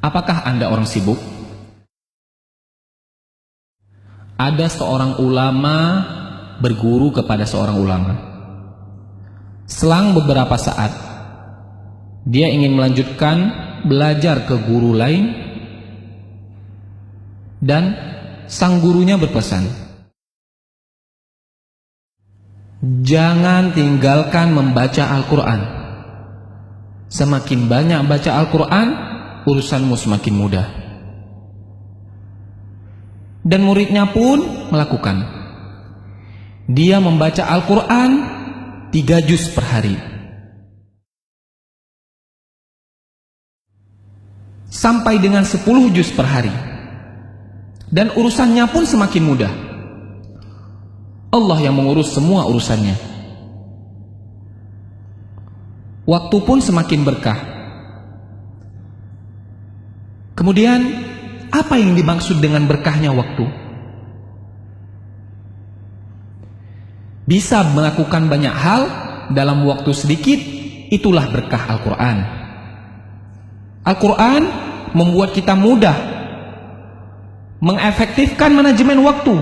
Apakah Anda orang sibuk? Ada seorang ulama berguru kepada seorang ulama. Selang beberapa saat, dia ingin melanjutkan belajar ke guru lain, dan sang gurunya berpesan, jangan tinggalkan membaca Al-Quran. Semakin banyak baca Al-Quran, urusanmu semakin mudah. Dan muridnya pun melakukan. Dia membaca Al-Quran 3 juz per hari. Sampai dengan 10 juz per hari. Dan urusannya pun semakin mudah. Allah yang mengurus semua urusannya. Waktu pun semakin berkah. Kemudian, apa yang dimaksud dengan berkahnya waktu? Bisa melakukan banyak hal dalam waktu sedikit, itulah berkah Al-Quran. Al-Quran membuat kita mudah mengefektifkan manajemen waktu.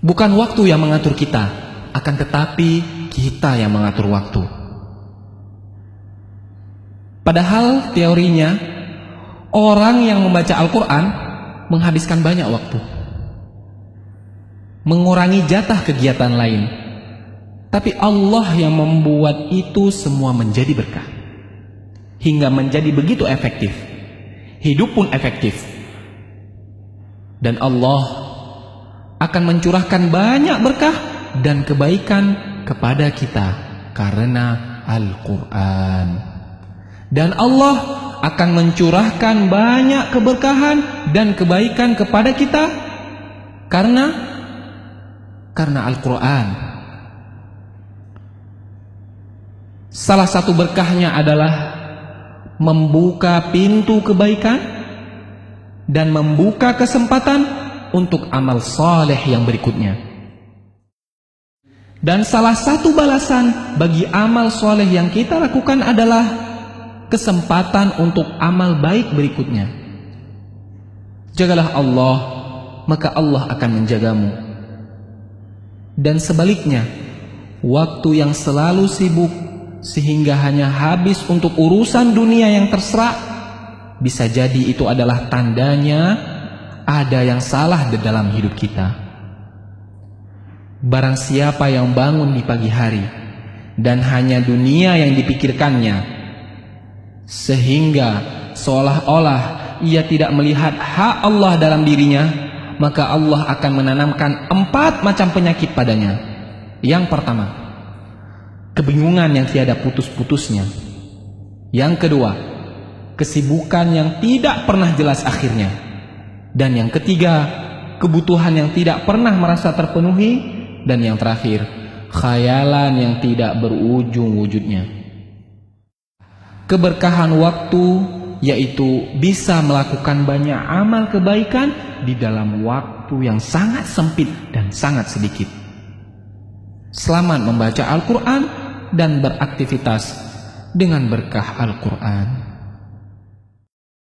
Bukan waktu yang mengatur kita, akan tetapi kita yang mengatur waktu. Padahal teorinya, orang yang membaca Al-Quran menghabiskan banyak waktu, mengurangi jatah kegiatan lain. Tapi Allah yang membuat itu semua menjadi berkah, hingga menjadi begitu efektif. Hidup pun efektif. Dan Allah akan mencurahkan banyak berkah dan kebaikan kepada kita karena Al-Quran. Dan Allah akan mencurahkan banyak keberkahan dan kebaikan kepada kita karena Al-Quran. Salah satu berkahnya adalah membuka pintu kebaikan dan membuka kesempatan untuk amal saleh yang berikutnya. Dan salah satu balasan bagi amal saleh yang kita lakukan adalah kesempatan untuk amal baik berikutnya. Jagalah Allah, maka Allah akan menjagamu. Dan sebaliknya, waktu yang selalu sibuk sehingga hanya habis untuk urusan dunia yang terserak, bisa jadi itu adalah tandanya ada yang salah di dalam hidup kita. Barang siapa yang bangun di pagi hari dan hanya dunia yang dipikirkannya, sehingga seolah-olah ia tidak melihat hak Allah dalam dirinya, maka Allah akan menanamkan 4 macam penyakit padanya. Yang pertama, kebingungan yang tiada putus-putusnya. Yang kedua, kesibukan yang tidak pernah jelas akhirnya. Dan yang ketiga, kebutuhan yang tidak pernah merasa terpenuhi. Dan yang terakhir, khayalan yang tidak berujung wujudnya. Keberkahan waktu yaitu bisa melakukan banyak amal kebaikan di dalam waktu yang sangat sempit dan sangat sedikit. Selamat membaca Al-Quran dan beraktivitas dengan berkah Al-Quran.